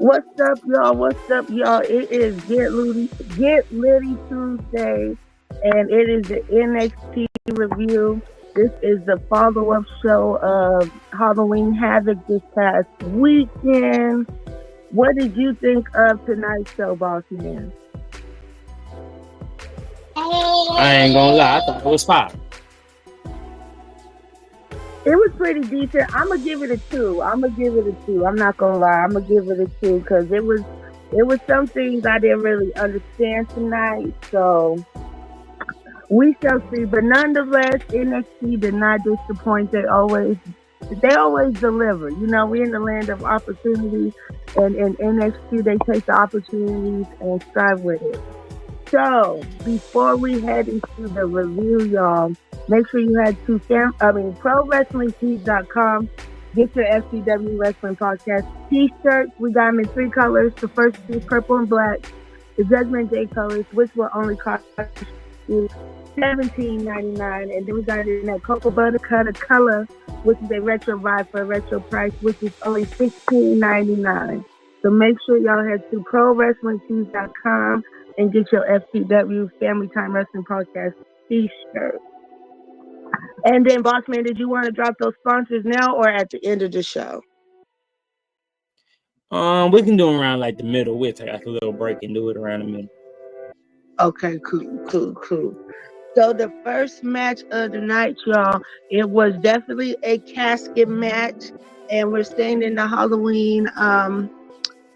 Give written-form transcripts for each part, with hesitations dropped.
What's up, y'all? What's up, y'all? It is Get Litty Tuesday, and it is the NXT review. This is the follow-up show of Halloween Havoc this past weekend. What did you think of tonight's show, boss man? I ain't gonna lie, I thought it was fire. It was pretty decent. I'm gonna give it a two. I'm gonna give it a two. I'm not gonna lie. I'm gonna give it a two because it was some things I didn't really understand tonight. So we shall see. But nonetheless, NXT did not disappoint. They always deliver. You know, we're in the land of opportunity, and in NXT they take the opportunities and strive with it. So before we head into the review, y'all, make sure you head to ProWrestlingTees.com. Get your FCW Wrestling Podcast t-shirts. We got them in three colors. The first is purple and black. The Judgment Day colors, which will only cost you $17.99. And then we got it in that cocoa butter cutter color, which is a retro vibe for a retro price, which is only $16.99. So make sure y'all head to ProWrestlingTees.com and get your FCW Family Time Wrestling Podcast t-shirt. And then, Boss Man, did you want to drop those sponsors now or at the end of the show? We can do them around like the middle. We'll take like a little break and do it around the middle. Okay, cool. So the first match of the night, y'all, it was definitely a casket match, and we're staying in the Halloween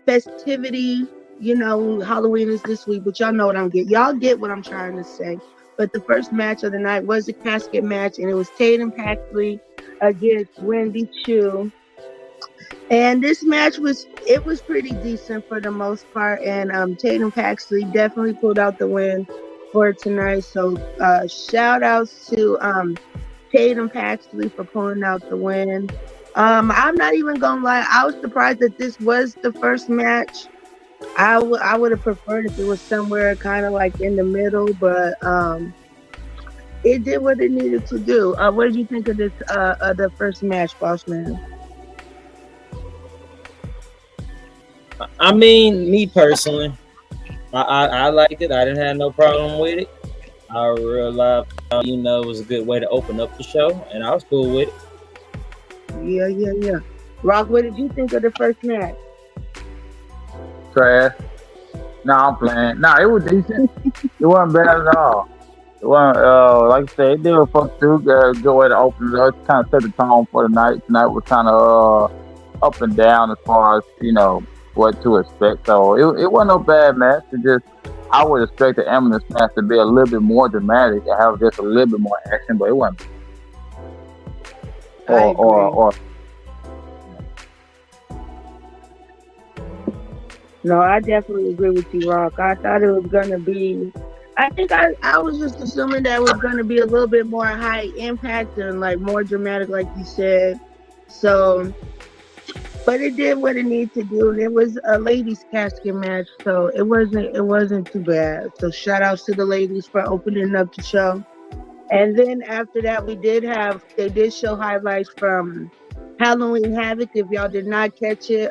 festivity. You know, Halloween is this week, but y'all know what I'm getting. Y'all get what I'm trying to say. But the first match of the night was a casket match, and it was Tatum Paxley against Wendy Chu. And this match was pretty decent for the most part, and Tatum Paxley definitely pulled out the win for tonight. So shout outs to Tatum Paxley for pulling out the win. I'm not even gonna lie, I was surprised that this was the first match. I would have preferred if it was somewhere kind of like in the middle, but it did what it needed to do. What did you think of this the first match, Boss Man? I mean, me personally, I liked it. I didn't have no problem with it. I realized, it was a good way to open up the show, and I was cool with it. Yeah. Rock, what did you think of the first match? Trash. Nah, I'm playing. Nah, it was decent. It wasn't bad at all. It wasn't, like I said, it did a fuck too. Good way to open it up. Kind of set the tone for the night. Tonight was kind of up and down as far as, what to expect. So it wasn't no bad match. It just, I would expect the Ambulance match to be a little bit more dramatic and have just a little bit more action, but it wasn't. No, I definitely agree with you, Rock. I thought it was going to be, I think I was just assuming that it was going to be a little bit more high impact and like more dramatic, like you said. So, but it did what it needed to do. And it was a ladies casket match, so it wasn't too bad. So shout outs to the ladies for opening up the show. And then after that, they did show highlights from Halloween Havoc. If y'all did not catch it,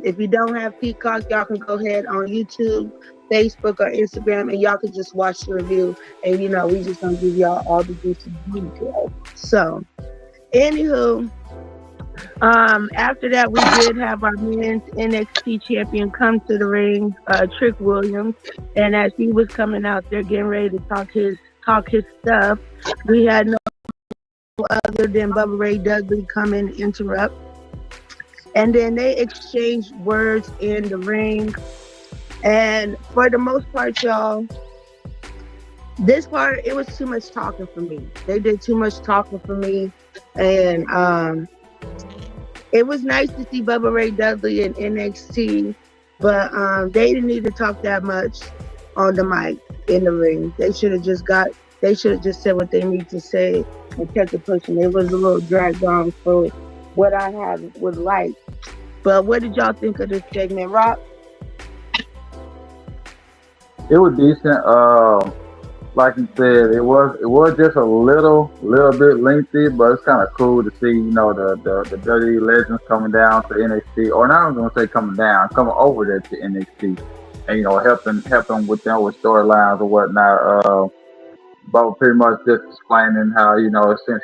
if you don't have Peacock, y'all can go ahead on YouTube, Facebook, or Instagram, and y'all can just watch the review. And we just gonna give y'all all the juicy details. So, anywho, after that, we did have our men's NXT champion come to the ring, Trick Williams, and as he was coming out there getting ready to talk his stuff, we had no other than Bubba Ray Dudley come and interrupt. And then they exchanged words in the ring. And for the most part, y'all, this part, it was too much talking for me. They did too much talking for me. And it was nice to see Bubba Ray Dudley in NXT, but they didn't need to talk that much on the mic in the ring. They should have just said what they need to say and kept it pushing. It was a little dragged on for what I would like. But what did y'all think of this segment, Rock? It was decent. like you said, it was just a little bit lengthy, but it's kind of cool to see, the WWE legends coming down to NXT, or not. I'm gonna say coming down, coming over there to NXT, and helping with storylines or whatnot. But pretty much just explaining how, since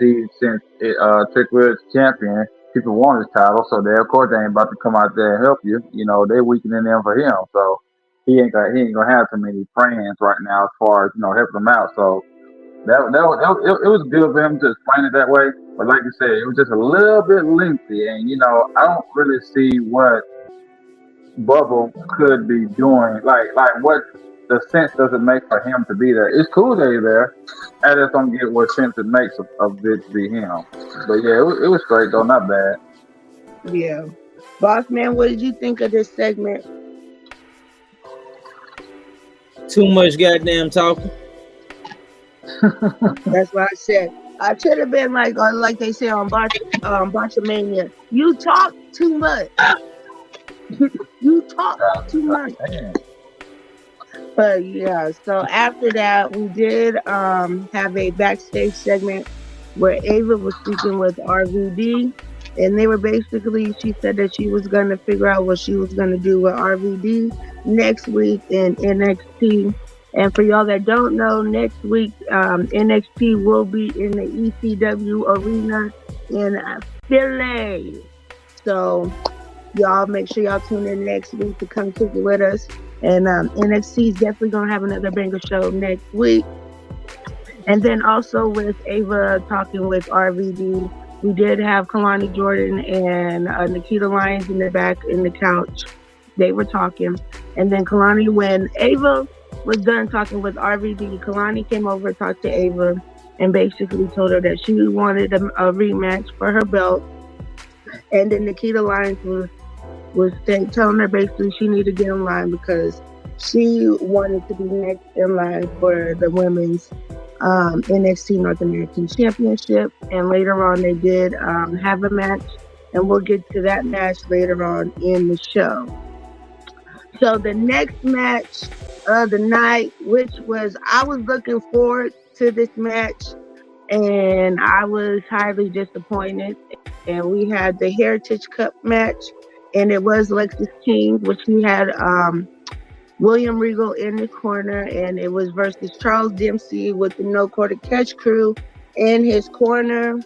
Trick Williams champion, people want his title, so they of course they ain't about to come out there and help you. They weakening them for him, so he ain't gonna have too many friends right now as far as helping them out. So it was good for him to explain it that way. But like you said, it was just a little bit lengthy, and I don't really see what Bubble could be doing. Like what the sense does it make for him to be there? It's cool that he's there. I just don't get what sense it makes of it to be him. But yeah, it was great though, not bad. Yeah. Boss man, what did you think of this segment? Too much goddamn talking. That's what I said. I should have been like they say on Botchamania. You talk too much. You talk too much. Man. But yeah, so after that, we did have a backstage segment where Ava was speaking with RVD, and they were basically, she said that she was going to figure out what she was going to do with RVD next week in NXT. And for y'all that don't know, next week NXT will be in the ECW arena in Philly. So y'all make sure y'all tune in next week to come kick it with us. And NXT is definitely going to have another banger show next week. And then also with Ava talking with RVD, we did have Kalani Jordan and Nikita Lyons in the back in the couch. They were talking. And then Kalani, when Ava was done talking with RVD, Kalani came over and talked to Ava and basically told her that she wanted a rematch for her belt. And then Nikita Lyons was telling her basically she needed to get in line because she wanted to be next in line for the women's NXT North American Championship. And later on, they did have a match, and we'll get to that match later on in the show. So the next match of the night, which was, I was looking forward to this match, and I was highly disappointed. And we had the Heritage Cup match, and it was Lexis King, which he had William Regal in the corner, and it was versus Charles Dempsey with the No Quarter Catch crew in his corner.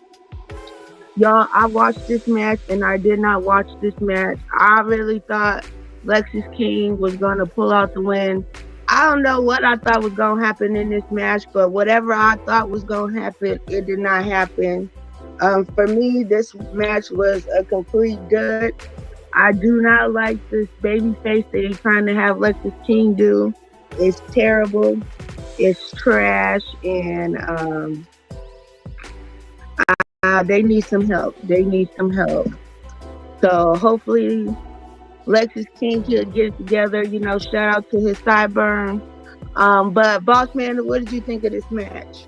Y'all, I watched this match, and I did not watch this match. I really thought Lexis King was going to pull out the win. I don't know what I thought was going to happen in this match, but whatever I thought was going to happen, it did not happen. For me, this match was a complete dud. I do not like this baby face that he's trying to have Lexis King do. It's terrible. It's trash. And they need some help. They need some help. So hopefully Lexis King can get it together. Shout out to his sideburn. But Boss Man, what did you think of this match?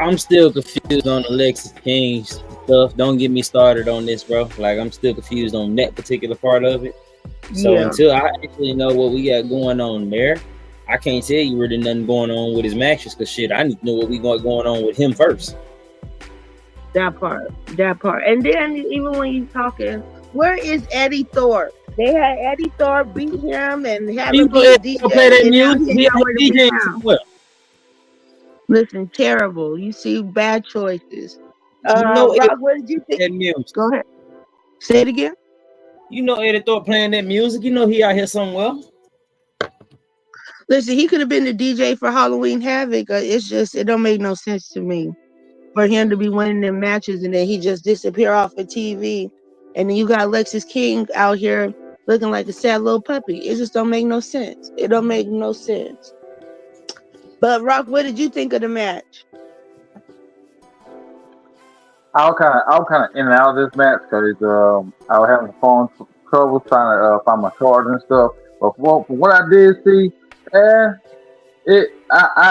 I'm still confused on the Lexis King stuff. Don't get me started on this, bro. Like, I'm still confused on that particular part of it. So until I actually know what we got going on there, I can't tell you really nothing going on with his matches, because shit, I need to know what we got going on with him first. That part. And then even when you talking, where is Eddie Thorpe? They had Eddie Thorpe beat him and have him be a DJ. Play that music. Well, listen, terrible. You see bad choices. Rob, what did you think? That music. Go ahead. Say it again. Eddie Thorpe playing that music. He out here somewhere. Listen, he could have been the DJ for Halloween Havoc. It don't make no sense to me for him to be winning them matches and then he just disappear off of TV. And then you got Lexis King out here looking like a sad little puppy. It just don't make no sense. It don't make no sense. But Rock, what did you think of the match? I was kind of in and out of this match because I was having phone trouble trying to find my cards and stuff. But for what I did see, I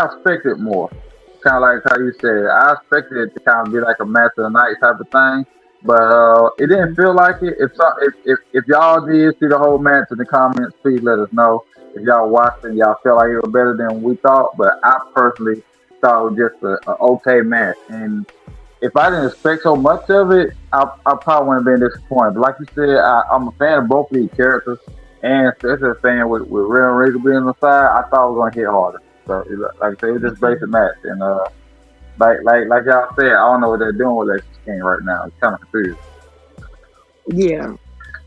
expected more. Kind of like how you said, I expected it to kind of be like a match of the night type of thing. But it didn't feel like it. If y'all did see the whole match in the comments, please let us know. If y'all watched it, y'all felt like it was better than we thought. But I personally thought it was just a okay match. And if I didn't expect so much of it, I probably wouldn't have been disappointed. But like you said, I'm a fan of both of these characters, and especially a fan with Real Regal being on the side. I thought it was gonna hit harder. So like I said, it was just a basic match, and like y'all said, I don't know what they're doing with that King right now. It's kind of confused. Yeah.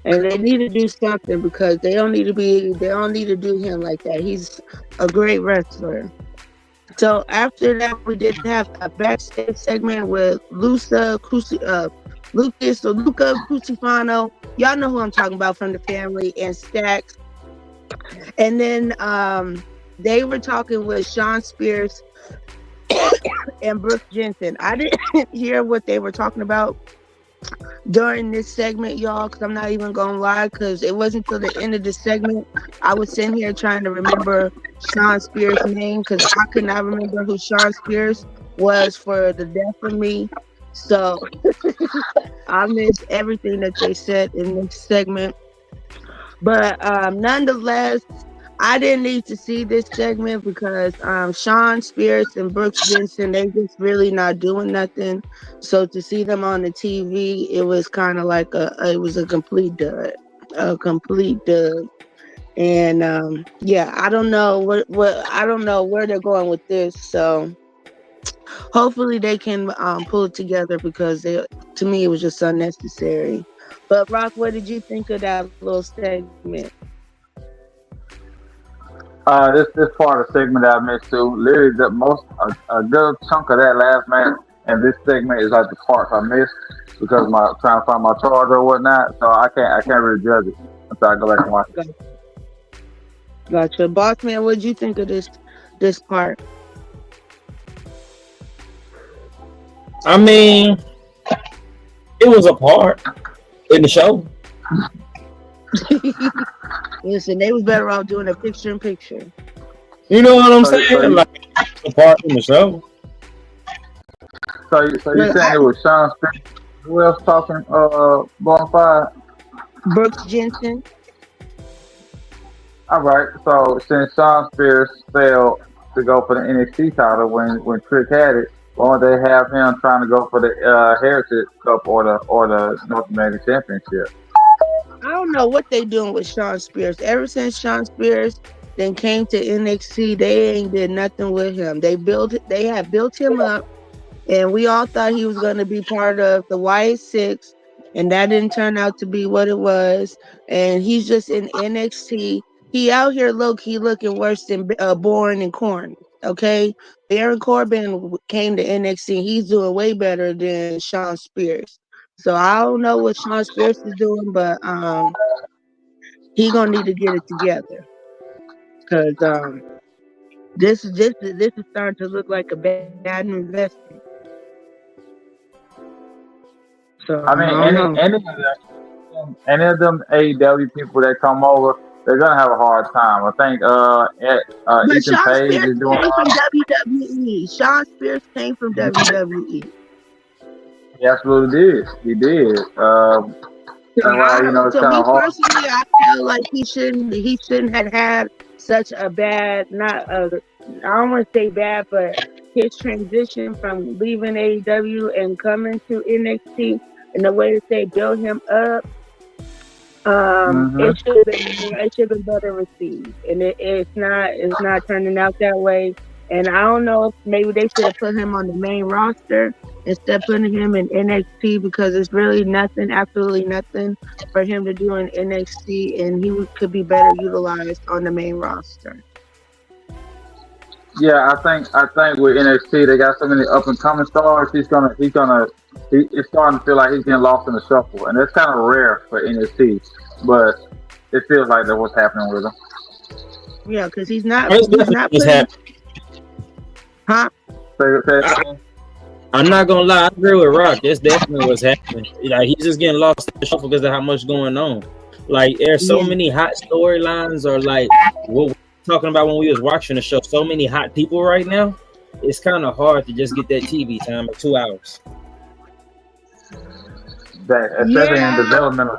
And they need to do something because they don't need to do him like that. He's a great wrestler. So after that, we did have a backstage segment with Luca Crucifano. Y'all know who I'm talking about from the family and Stacks. And then they were talking with Sean Spears and Brooke Jensen. I didn't hear what they were talking about during this segment, y'all, because I'm not even gonna lie, because it wasn't till the end of the segment I was sitting here trying to remember Sean Spears' name because I could not remember who Sean Spears was for the death of me. So I missed everything that they said in this segment. But nonetheless, I didn't need to see this segment because Sean Spears and Brooks Jensen, they just really not doing nothing. So to see them on the TV, it was kind of like it was a complete dud. And yeah, I don't know I don't know where they're going with this. So hopefully they can pull it together because to me it was just unnecessary. But Rock, what did you think of that little segment? This part of the segment that I missed too. Literally, the most a good chunk of that last match and this segment is like the parts I missed because my trying to find my charger or whatnot. So I can't really judge it until I go back and watch it. Gotcha. Boss man, what did you think of this part? I mean, it was a part in the show. Listen, they was better off doing a picture in picture. You know what I'm saying? Like a part in the show. So you saying it was Sean Spears? Who else talking? Bonfire. Brooks Jensen. All right. So since Sean Spears failed to go for the NXT title when Trick had it, why don't they have him trying to go for the Heritage Cup or the North American Championship? I don't know what they doing with Sean Spears. Ever since Sean Spears then came to NXT, they ain't did nothing with him. They have built him up, and we all thought he was going to be part of the Y6, and that didn't turn out to be what it was. And he's just in NXT. He out here low key looking worse than Bourne and Corn. Okay, Baron Corbin came to NXT. He's doing way better than Sean Spears. So I don't know what Sean Spears is doing, but he gonna need to get it together because this is starting to look like a bad investment. So I mean, I don't know. any of them AEW people that come over, they're gonna have a hard time. I think But Ethan Sean Page Spears is doing. came from WWE. Sean Spears came from WWE. He absolutely did. He did. So, That's why it's to kind me of hard. personally, I feel like he shouldn't have had such a bad I don't want to say bad, but his transition from leaving AEW and coming to NXT and the way that they built him up, Hmm. it should have been better received, and it's not turning out that way. And I don't know if maybe they should have put him on the main roster instead of putting him in NXT because it's really nothing, absolutely nothing for him to do in NXT, and could be better utilized on the main roster. Yeah, I think with NXT they got so many up and coming stars. It's starting to feel like he's getting lost in the shuffle, and that's kind of rare for NXT. But it feels like that's what's happening with him. Yeah, because It's he's definitely not what's putting, happening. huh? I'm not gonna lie, I agree with Rock. That's definitely what's happening. Like he's just getting lost in the shuffle because of how much going on. Like there's so Yeah. many hot storylines, or like what we were talking about when we was watching the show. So many hot people right now. It's kind of hard to just get that TV time at 2 hours. that especially in Yeah, developmental.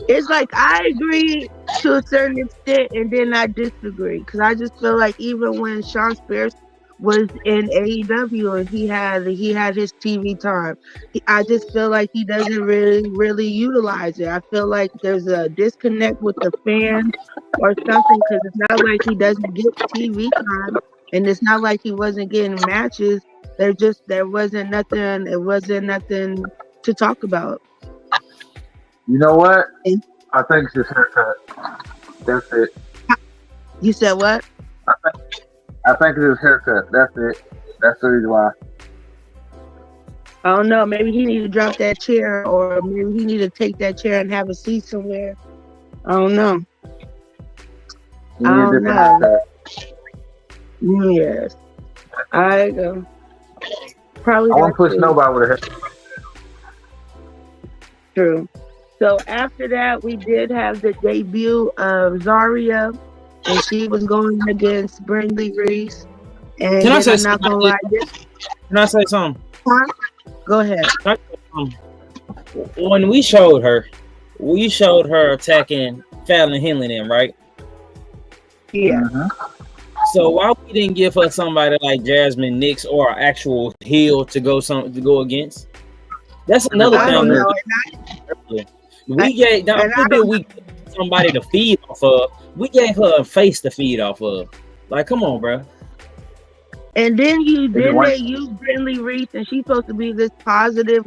it's like I agree to a certain extent, and then I disagree because I just feel like even when Sean Spears was in AEW and he had his TV time, I just feel like he doesn't really utilize it. I feel like there's a disconnect with the fans or something because it's not like he doesn't get TV time, and it's not like he wasn't getting matches. There wasn't nothing. It wasn't nothing to talk about. You know what? And I think it's his haircut. That's it. you said what? I think, I think it's his haircut. That's it. That's the reason why. I don't know. Maybe he need to drop that chair, or maybe he need to take that chair and have a seat somewhere. I don't know. He I need a don't different know. haircut. Yes, I probably I won't that's push nobody with a haircut. true. So after that, we did have the debut of Zaria, and she was going against Brindley Reese. Can And I then say I'm not something? gonna lie, Can I say something? huh? Go ahead. Can I say something? When we showed her attacking Fallon Henley, then right? Yeah. Mm-hmm. So why we didn't give her somebody like Jasmine Nix or an actual heel to go against? That's another I don't thing. know, We gave not and I only did don't. we give somebody to feed off of, we gave her a face to feed off of. Like, come on, bro. And then If you then want, they used Brindley Reese, and she's supposed to be this positive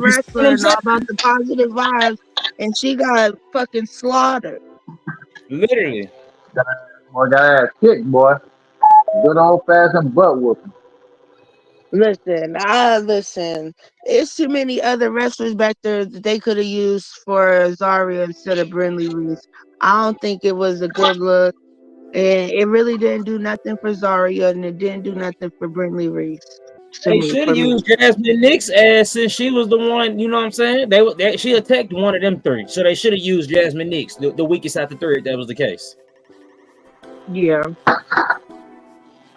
You see what wrestler I'm and saying? all about the positive vibes, and she got fucking slaughtered. Literally. boy, got ass kicked, boy. Good old fashioned butt whooping. Listen. It's too many other wrestlers back there that they could have used for Zaria instead of Brindley Reese. I don't think it was a good look, and it really didn't do nothing for Zaria, and it didn't do nothing for Brindley Reese. To They me, should for have me, used Jasmine Nix as since she was the one, you know what I'm saying? She attacked one of them three. So they should have used Jasmine Nix, the weakest out the three, if that was the case. yeah,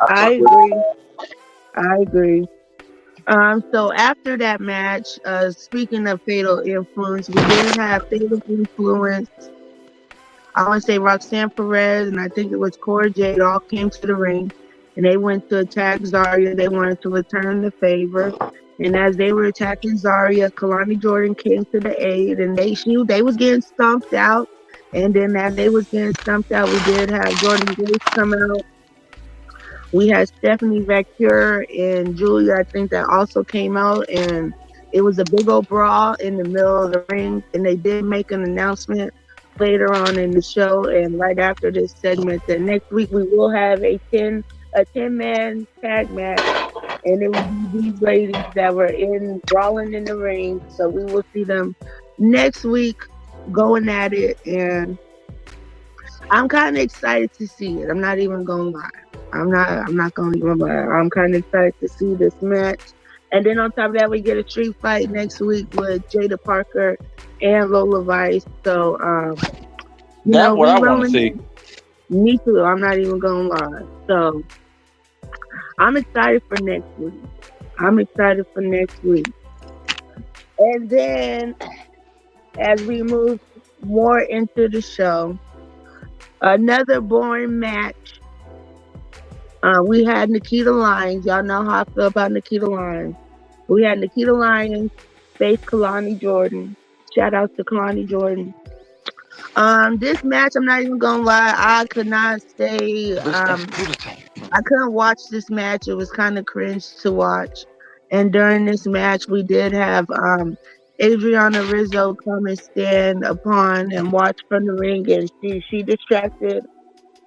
I I fuck with it. agree. I agree. So after that match, speaking of Fatal Influence, we did have Fatal Influence. I want to say Roxanne Perez and I think it was Cora Jade all came to the ring, and they went to attack Zarya. They wanted to return the favor, and as they were attacking Zarya, Kalani Jordan came to the aid, and they was getting stumped out. And then as they was getting stumped out, we did have Jordan Grace come out. We had Stephanie Vacure and Julia, I think, that also came out, and it was a big old brawl in the middle of the ring. And they did make an announcement later on in the show, and right after this segment, that next week we will have a 10-man tag match, and it will be these ladies that were in brawling in the ring. So we will see them next week going at it, and I'm kind of excited to see it. I'm not even gonna lie. I'm not gonna even lie. I'm kind of excited to see this match. And then on top of that, we get a street fight next week with Jada Parker and Lola Vice. So That's what we I want to rolling see. in. Me too. I'm not even gonna lie. So I'm excited for next week. I'm excited for next week. And then as we move more into the show, another boring match. We had Nikita Lyons. Y'all know how I feel about Nikita Lyons. We had Nikita Lyons face Kalani Jordan. Shout out to Kalani Jordan. This match, I'm not even gonna lie, I could not stay. I couldn't watch this match. It was kind of cringe to watch. And during this match, we did have Adriana Rizzo come and stand upon and watch from the ring, and she distracted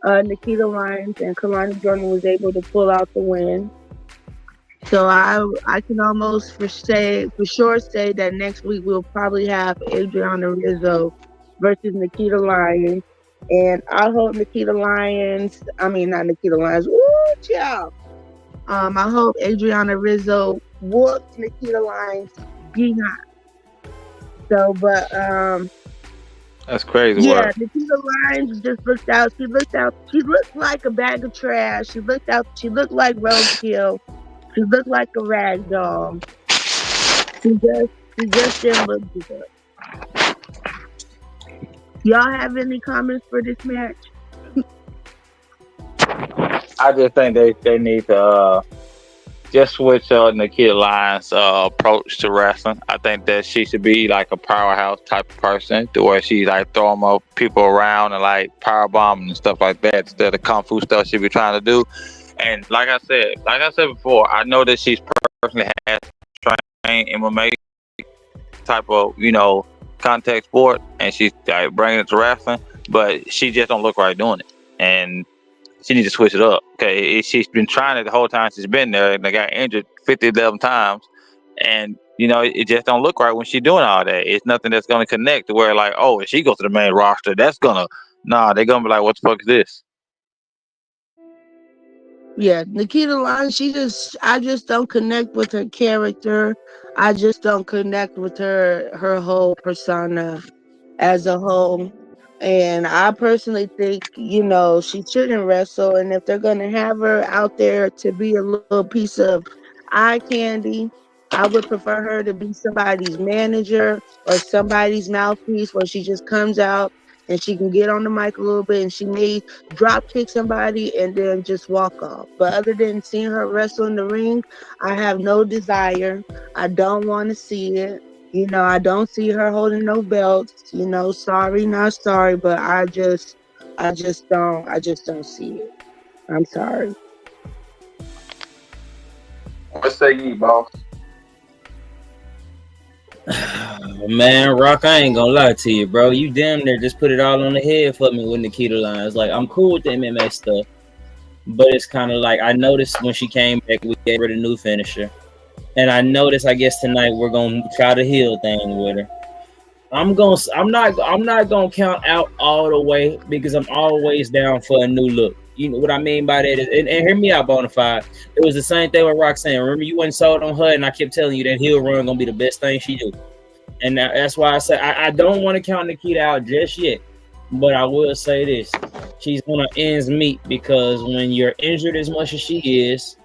Nikita Lyons, and Kalani Jordan was able to pull out the win. So I can almost for sure say that next week we'll probably have Adriana Rizzo versus Nikita Lyons. And I hope Nikita Lyons, I mean not Nikita Lyons, woo child. I hope Adriana Rizzo whoops Nikita Lyons behind. So but That's crazy yeah, work. Nikita Lyons just looked out. She looked out. She looked like a bag of trash. She looked out. She looked like roadkill. She looked like a rag doll. She just didn't look good. Y'all have any comments for this match? I just think they need to just switch Nikita Lyons' approach to wrestling. I think that she should be like a powerhouse type of person, to where she like throwing more people around and like power bombing and stuff like that instead of kung fu stuff she be trying to do. And like I said before, I know that she's personally has trained MMA type of contact sport, and she's like bringing it to wrestling, but she just don't look right doing it. And she needs to switch it up. Okay, she's been trying it the whole time she's been there, and they got injured 11 times, and it just don't look right when she's doing all that. It's nothing that's gonna connect to where like, oh, if she goes to the main roster, that's gonna they're gonna be like, what the fuck is this? Yeah, Nikita Lyons, I just don't connect with her character. I just don't connect with her whole persona as a whole. And I personally think, she shouldn't wrestle. And if they're going to have her out there to be a little piece of eye candy, I would prefer her to be somebody's manager or somebody's mouthpiece where she just comes out and she can get on the mic a little bit and she may drop kick somebody and then just walk off. But other than seeing her wrestle in the ring, I have no desire. I don't want to see it. I don't see her holding no belts. Sorry, not sorry, but I just don't see it. I'm sorry. What say you, boss? Man, Rock, I ain't gonna lie to you, bro. You damn near just put it all on the head for me with Nikita Lyons. Like, I'm cool with the MMA stuff, but it's kind of like I noticed when she came back, we gave her the new finisher, and I noticed. I guess tonight we're gonna try the heel thing with her. I'm not gonna count out all the way because I'm always down for a new look. You know what I mean by that is, and hear me out, Bonafide. It was the same thing with Roxanne. Remember, you wasn't sold on her, and I kept telling you that heel run gonna be the best thing she do. And that's why I said I don't want to count Nikita out just yet. But I will say this: she's gonna ends meet because when you're injured as much as she is,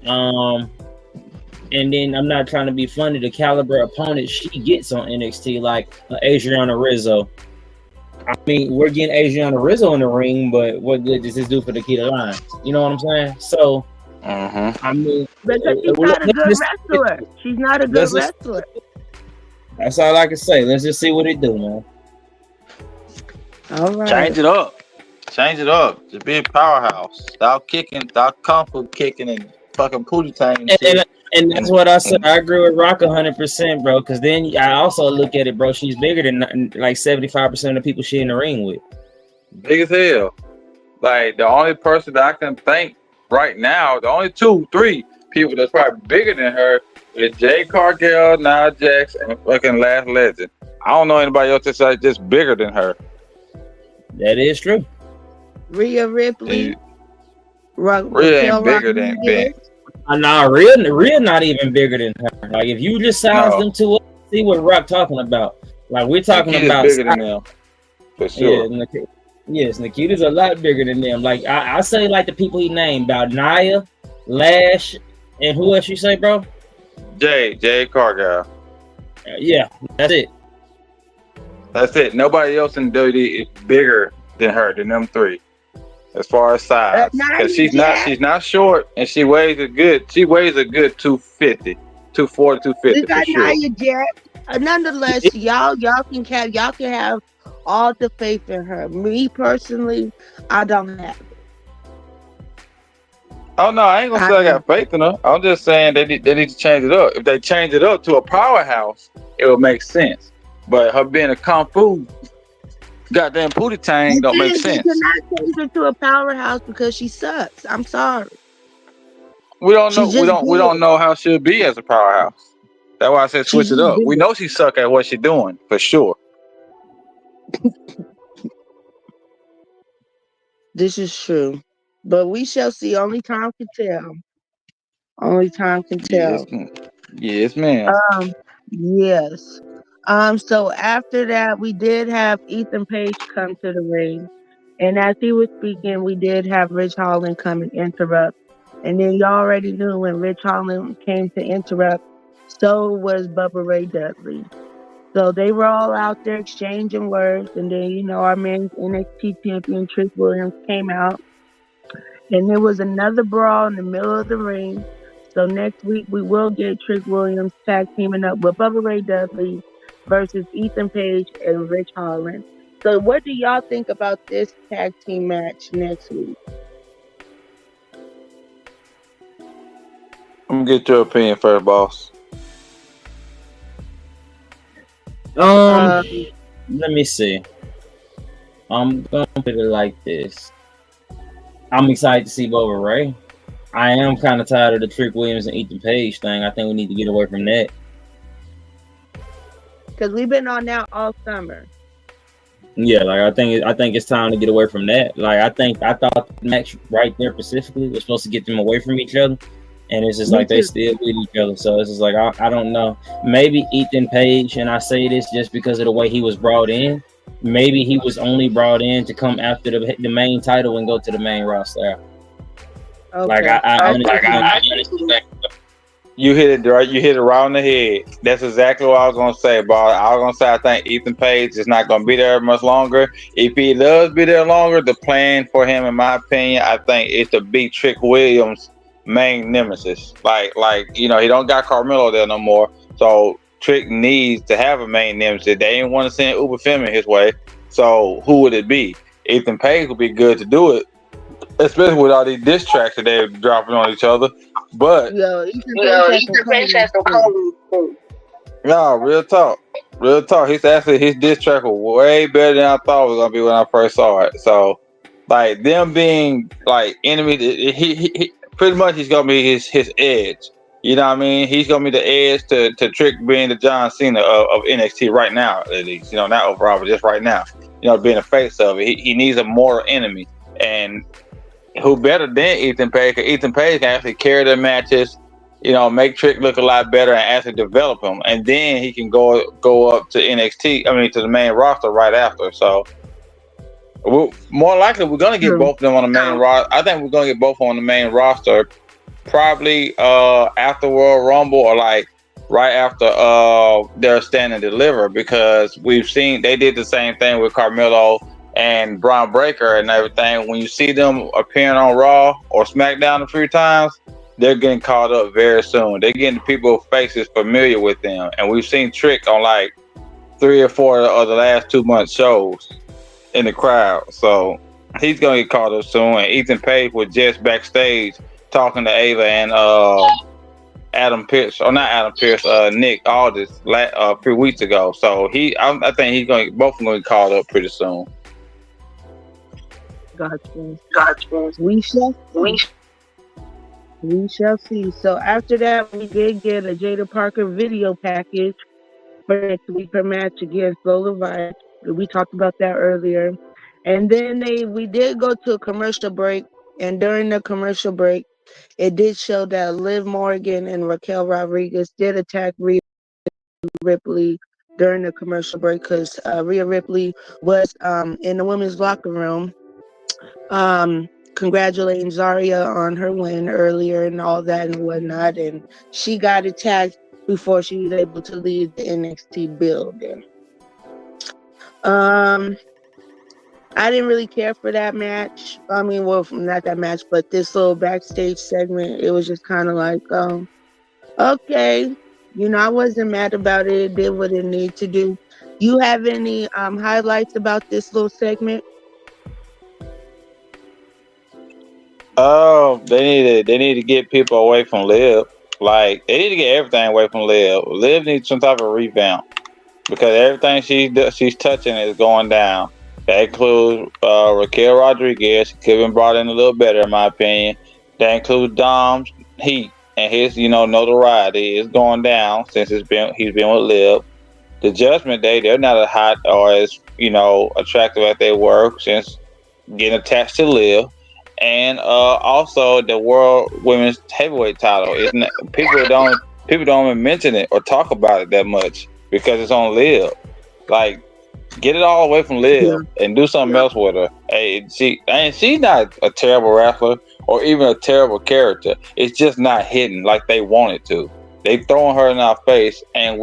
and then I'm not trying to be funny, the caliber opponent she gets on NXT, like Adriana Rizzo. I mean, we're getting Adriana Rizzo in the ring, but what good does this do for Nikita Lyons? You know what I'm saying? So, I mean, because she's not a good wrestler. She's not a good wrestler. That's all I can say. Let's just see what it do, man. All right. Change it up. Just be a powerhouse. Stop kung fu kicking and fucking pootie tang and shit. And that's what I said. I agree with Rock 100%, bro. Because then I also look at it, bro. She's bigger than like 75% of the people she in the ring with. Big as hell. Like the only person that I can think right now, the only 2-3 people that's probably bigger than her is Jay Cargill, Nia Jax, and fucking Last Legend. I don't know anybody else that's like just bigger than her. That is true. Rhea Ripley. Rhea ain't bigger than Ben. Nah, Rhea not even bigger than her. Like if you just size them two, see what Rock talking about. Like we're talking about bigger than them, for sure. Yeah, yes, Nikita's a lot bigger than them. Like I say, like the people he named about Nia, Lash, and who else you say, bro? Jay Cargill. Yeah, that's it. That's it. Nobody else in WWE is bigger than her, than them three, as far as size. Because she's not short, and she weighs a good 250, 240, 250 for sure. Nia Jax. Nonetheless, y'all can have all the faith in her. Me personally, I don't have it. Oh no, I ain't gonna say I got faith in her. I'm just saying they need to change it up. If they change it up to a powerhouse, it would make sense. But her being a kung fu goddamn pootie tang don't make sense. You cannot change her to a powerhouse because she sucks. I'm sorry. We don't know. We don't know how she'll be as a powerhouse. That's why I said switch it up. We know she suck at what she's doing for sure. This is true. But we shall see. Only time can tell. Only time can tell. Yes, ma'am. Yes. So after that, we did have Ethan Page come to the ring. And as he was speaking, we did have Rich Holland come and interrupt. And then you already knew when Rich Holland came to interrupt, So was Bubba Ray Dudley. So they were all out there exchanging words, and then our man's NXT champion Trick Williams came out, and there was another brawl in the middle of the ring. So next week we will get Trick Williams tag teaming up with Bubba Ray Dudley versus Ethan Page and Rich Holland. So what do y'all think about this tag team match next week? I'm gonna get your opinion first, boss. Um, Let me see. I'm gonna put it like this. I'm excited to see Bubba Ray. I am kind of tired of the Trick Williams and Ethan Page thing. I think we need to get away from that. Because we've been on that all summer. Yeah, like I think it's time to get away from that. Like I thought the match right there specifically was supposed to get them away from each other, and it's just Me like they too. still with each other. So it's just like I don't know. Maybe Ethan Page, and I say this just because of the way he was brought in. Maybe he was only brought in to come after the main title and go to the main roster. Okay. Like I understand. You hit it right. You hit it right on the head. That's exactly what I was gonna say, boss. I was gonna say I think Ethan Page is not gonna be there much longer. If he does be there longer, the plan for him, in my opinion, I think is to beat Trick Williams' main nemesis. Like he don't got Carmelo there no more. So Trick needs to have a main nemesis. They ain't want to send Uber Femi his way. So who would it be? Ethan Page would be good to do it, especially with all these diss tracks that they're dropping on each other. But Ethan Page has some cold. no, real talk. His diss track was way better than I thought it was gonna be when I first saw it. So, like them being like enemies, he pretty much he's gonna be his edge. You know what I mean? He's gonna be the edge to Trick being the John Cena of NXT right now, at least. Not overall, but just right now. Being the face of it, he needs a mortal enemy, and who better than Ethan Page? Because Ethan Page can actually carry their matches, make Trick look a lot better and actually develop him. And then he can go up to NXT, to the main roster right after. So, more likely, we're going to get both of them on the main roster. I think we're going to get both on the main roster probably after Royal Rumble or like right after their Stand and Deliver, because we've seen they did the same thing with Carmelo and Braun Breaker and everything. When you see them appearing on Raw or SmackDown a few times, they're getting caught up very soon. They're getting people's faces familiar with them. And we've seen Trick on like 3 or 4 of the last 2 months shows in the crowd. So he's going to get caught up soon. And Ethan Page was just backstage talking to Ava and Adam Pearce, or not Adam Pearce, Nick Aldis a few weeks ago. So I think he's going to both of them going to get caught up pretty soon. Gotcha. We shall see. So after that, we did get a Jada Parker video package for next week, her match against Lola Vice. We talked about that earlier. And then we did go to a commercial break, and during the commercial break, it did show that Liv Morgan and Raquel Rodriguez did attack Rhea Ripley during the commercial break, because Rhea Ripley was in the women's locker room congratulating Zarya on her win earlier and all that and whatnot, and she got attacked before she was able to leave the NXT building. I didn't really care for that match. Well, not that match, but this little backstage segment, it was just kind of like, okay. I wasn't mad about it. It did what it needed to do. You have any highlights about this little segment? They need to get people away from Liv. Like, they need to get everything away from Liv. Liv needs some type of revamp, because everything she's touching is going down. That includes Raquel Rodriguez. She could have been brought in a little better, in my opinion. That includes Dom's heat and his, notoriety is going down since he's been with Liv. The Judgment Day, they're not as hot or as attractive as they were since getting attached to Liv. And also the World Women's Heavyweight title. People don't even mention it or talk about it that much because it's on Liv. Like, get it all away from Liv and do something else with her. Hey, she's not a terrible wrestler or even a terrible character. It's just not hidden like they want it to. They throwing her in our face, and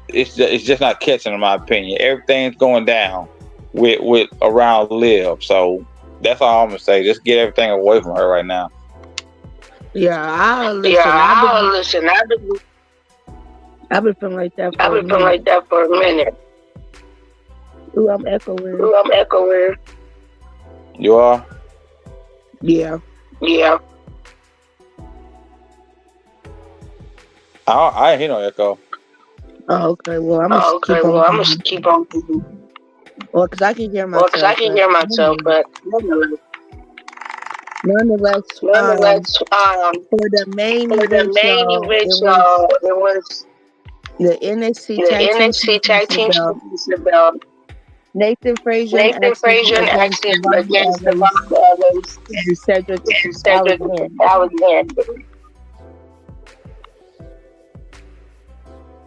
it's just not catching, in my opinion. Everything's going down with around Liv. So that's all I'm gonna say. Just get everything away from her right now. Yeah, I'll listen. I've been feeling like that for a minute. Ooh, I'm echoing. You are? Yeah. I ain't hear no echo. Oh, okay. Well, I'm gonna keep on. Well, because I can hear myself, but nonetheless, for the main event, y'all, it was the NXT Tag Team Championship belt. Nathan Frazier and against Devon Evans and Cedric Alexander.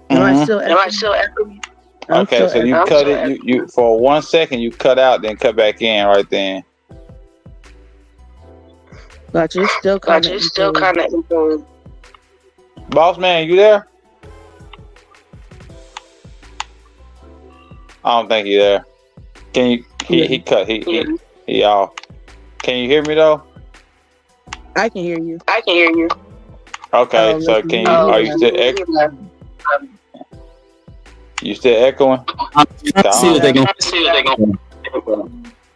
Am I still echoing? Okay, so you cut it. You for 1 second you cut out, then cut back in right then. Gotcha. It's still kind of Boss man, you there? I don't think you there. Can you? He cut. He off. Can you hear me though? I can hear you. Okay, so can you? Are you still echoing? You still echoing? See what they gonna.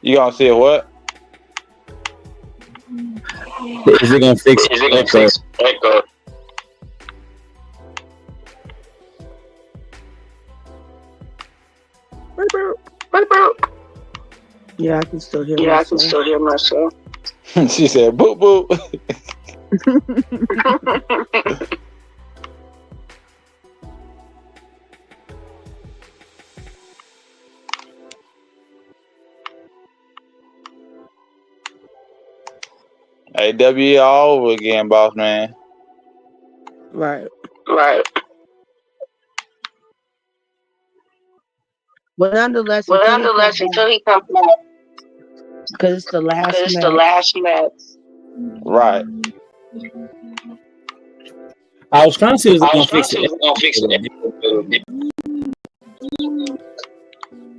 You gonna see what? Is it gonna fix echo? Yeah, I can still hear myself. She said, "Boop boop." AW all over again, boss man. Right. But nonetheless, until he comes back, because it's the last match. Right. I was trying to see if it's gonna fix it.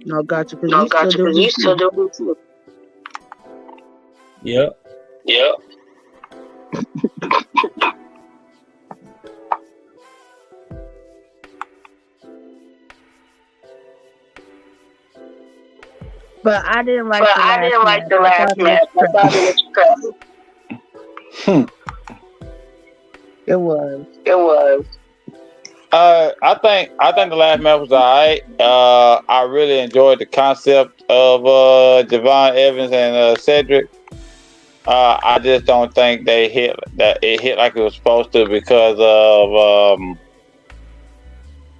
No, gotcha. Because you still do it too. Yep. But I didn't like the last match. I thought it was crap. It was. I think the last match was alright. I really enjoyed the concept of Devon Evans and Cedric. I just don't think it hit like it was supposed to because of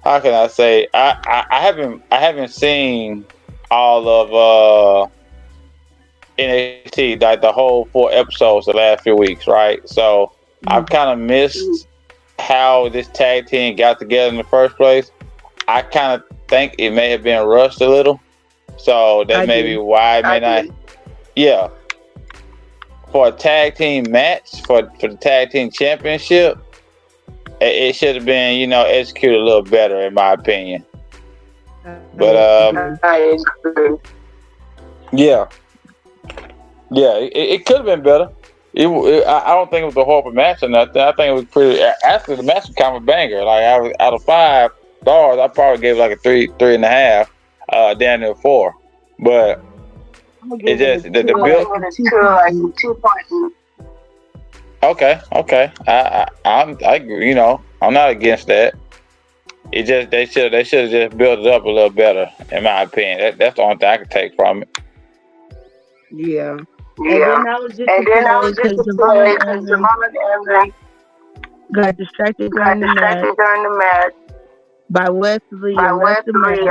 how can I say I haven't seen all of NXT, like the whole 4 episodes the last few weeks, right? So I've kind of missed how this tag team got together in the first place. I kind of think it may have been rushed a little, so that may be why it may not. Yeah, for a tag team match for the tag team championship, it should have been executed a little better in my opinion. But I agree. Yeah, it could have been better. I don't think it was a horrible match or nothing. I think it was pretty. Actually, the match was kind of a banger. Like out of 5 stars, I probably gave it like a 3.5, down to 4. But it just the build. 2 Okay. I agree. I'm not against that. It just they should have just built it up a little better, in my opinion. That's the only thing I can take from it. Yeah. And then I was just because Devon Evans got distracted during the match by Wesley and left the match.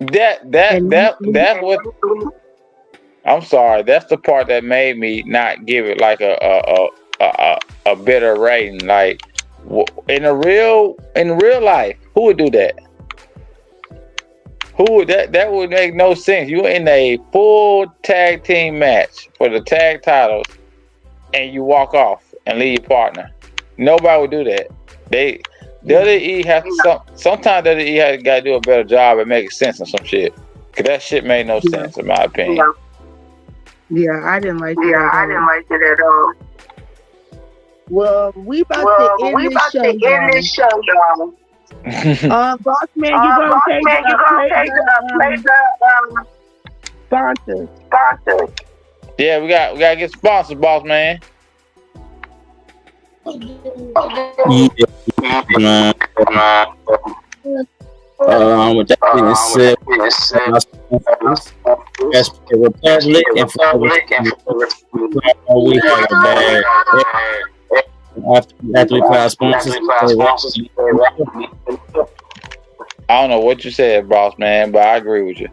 That's what. I'm sorry. That's the part that made me not give it like a better rating. Like in real life, who would do that? That would make no sense. You're in a full tag team match for the tag titles, and you walk off and leave your partner. Nobody would do that. WWE has sometimes WWE has got to do a better job at making sense of some shit. Cause that shit made no sense in my opinion. Yeah, I didn't like it at all. Well, we about to end this show, y'all. Boss man, you gonna take the sponsors. Yeah, we gotta get sponsors, boss man. Yeah, with that being said, as the Republic and for we have a bad after we play our sponsors. I don't know what you said, boss man, but I agree with you.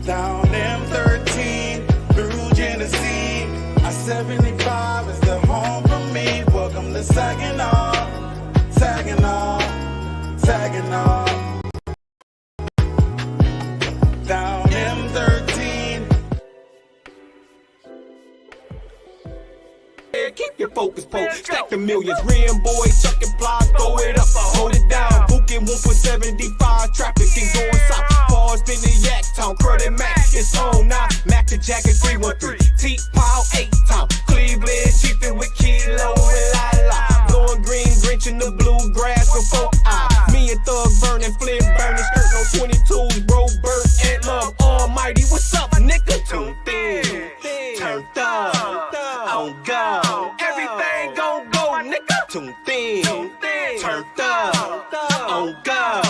Down M13 through Genesee, I-75 is the home for me. Welcome to Saginaw. Down M13. Keep your focus, stack the millions. Rim boys, chucking plies, throw it up, hold it down. Booking 1.75, trafficking going south. Paused in the yak town, credit max, it's on now. Mac the jacket 313, T-Pile 8-town. Cleveland, chiefin' with Kilo and Lala. Blowing green, Grinch in the bluegrass with folk eye. Me and Thug burning, Flint burning, skirt no 22s, bro, Burt and Love Almighty. What's up, nigga? Tuned in, turned up, on go. Everything gon' go, nigga. Tuned in, turned up, on go.